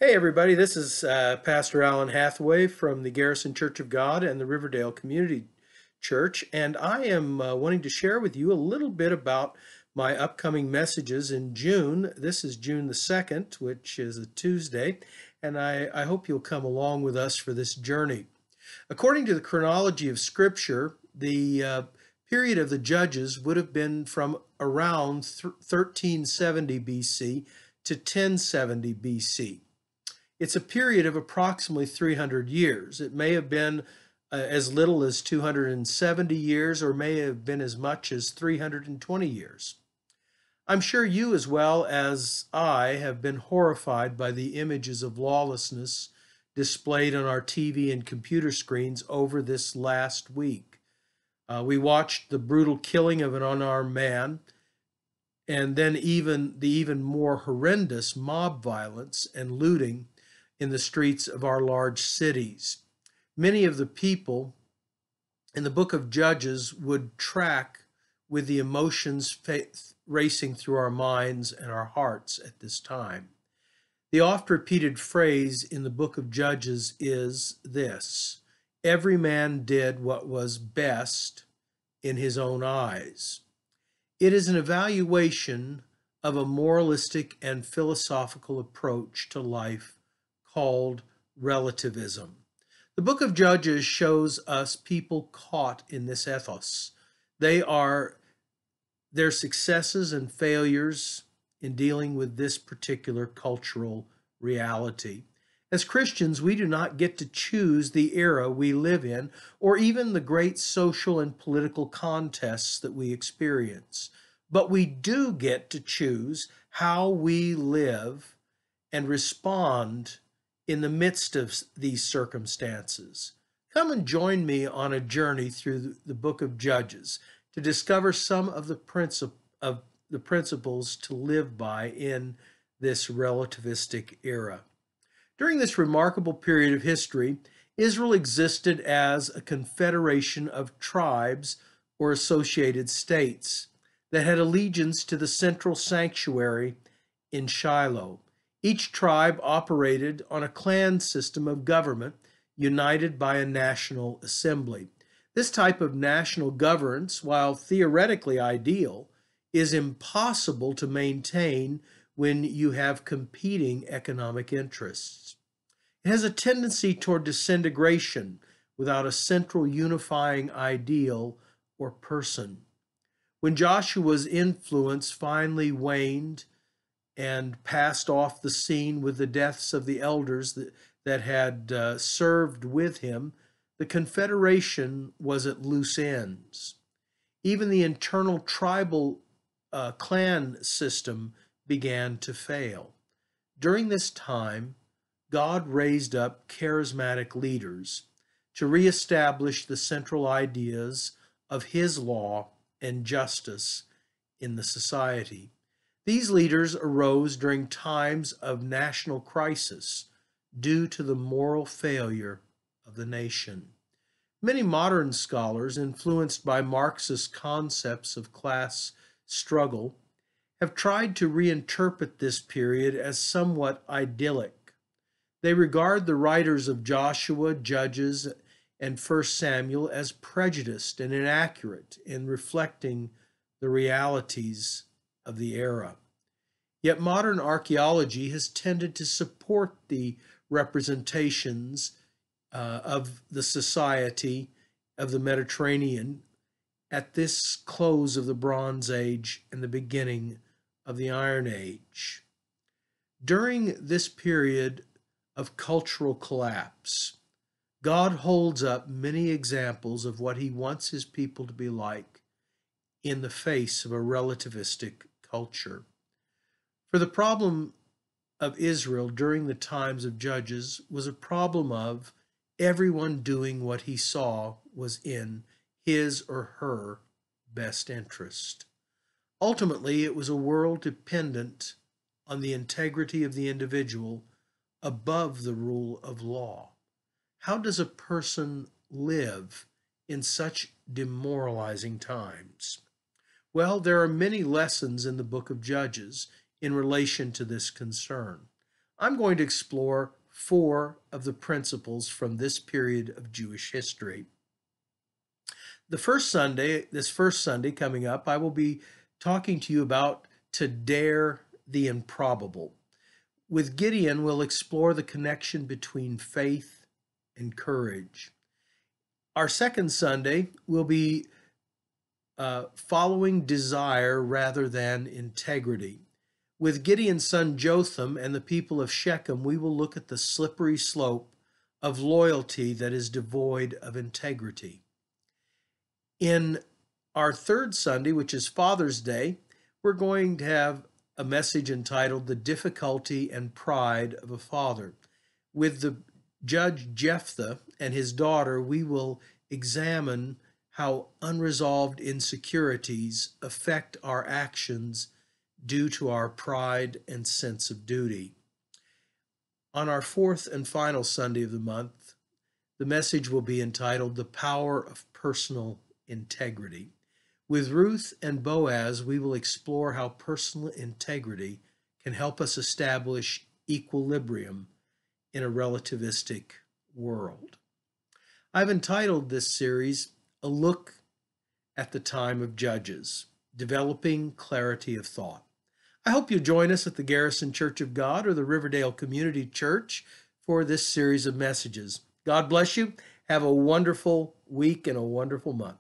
Hey everybody, this is Pastor Alan Hathaway from the Garrison Church of God and the Riverdale Community Church, and I am wanting to share with you a little bit about my upcoming messages in June. This is June the 2nd, which is a Tuesday, and I hope you'll come along with us for this journey. According to the chronology of Scripture, the period of the Judges would have been from around 1370 BC to 1070 BC. It's a period of approximately 300 years. It may have been as little as 270 years or may have been as much as 320 years. I'm sure you, as well as I, have been horrified by the images of lawlessness displayed on our TV and computer screens over this last week. We watched the brutal killing of an unarmed man, and then the even more horrendous mob violence and looting in the streets of our large cities. Many of the people in the book of Judges would track with the emotions racing through our minds and our hearts at this time. The oft-repeated phrase in the book of Judges is this: every man did what was best in his own eyes. It is an evaluation of a moralistic and philosophical approach to life called relativism. The book of Judges shows us people caught in this ethos. They are their successes and failures in dealing with this particular cultural reality. As Christians, we do not get to choose the era we live in or even the great social and political contests that we experience, but we do get to choose how we live and respond in the midst of these circumstances. Come and join me on a journey through the book of Judges to discover some of the principles to live by in this relativistic era. During this remarkable period of history, Israel existed as a confederation of tribes or associated states that had allegiance to the central sanctuary in Shiloh. Each tribe operated on a clan system of government united by a national assembly. This type of national governance, while theoretically ideal, is impossible to maintain when you have competing economic interests. It has a tendency toward disintegration without a central unifying ideal or person. When Joshua's influence finally waned and passed off the scene with the deaths of the elders that had served with him, the confederation was at loose ends. Even the internal tribal clan system began to fail. During this time, God raised up charismatic leaders to reestablish the central ideas of his law and justice in the society. These leaders arose during times of national crisis due to the moral failure of the nation. Many modern scholars, influenced by Marxist concepts of class struggle, have tried to reinterpret this period as somewhat idyllic. They regard the writers of Joshua, Judges, and 1 Samuel as prejudiced and inaccurate in reflecting the realities of the era. Yet modern archaeology has tended to support the representations of the society of the Mediterranean at this close of the Bronze Age and the beginning of the Iron Age. During this period of cultural collapse, God holds up many examples of what he wants his people to be like in the face of a relativistic culture. For the problem of Israel during the times of Judges was a problem of everyone doing what he saw was in his or her best interest. Ultimately, it was a world dependent on the integrity of the individual above the rule of law. How does a person live in such demoralizing times? Well, there are many lessons in the book of Judges in relation to this concern. I'm going to explore 4 of the principles from this period of Jewish history. This first Sunday coming up, I will be talking to you about to dare the improbable. With Gideon, we'll explore the connection between faith and courage. Our second Sunday will be following desire rather than integrity. With Gideon's son Jotham and the people of Shechem, we will look at the slippery slope of loyalty that is devoid of integrity. In our third Sunday, which is Father's Day, we're going to have a message entitled The Difficulty and Pride of a Father. With the judge Jephthah and his daughter, we will examine how unresolved insecurities affect our actions due to our pride and sense of duty. On our fourth and final Sunday of the month, the message will be entitled The Power of Personal Integrity. With Ruth and Boaz, we will explore how personal integrity can help us establish equilibrium in a relativistic world. I've entitled this series, A Look at the Time of Judges, Developing Clarity of Thought. I hope you'll join us at the Garrison Church of God or the Riverdale Community Church for this series of messages. God bless you. Have a wonderful week and a wonderful month.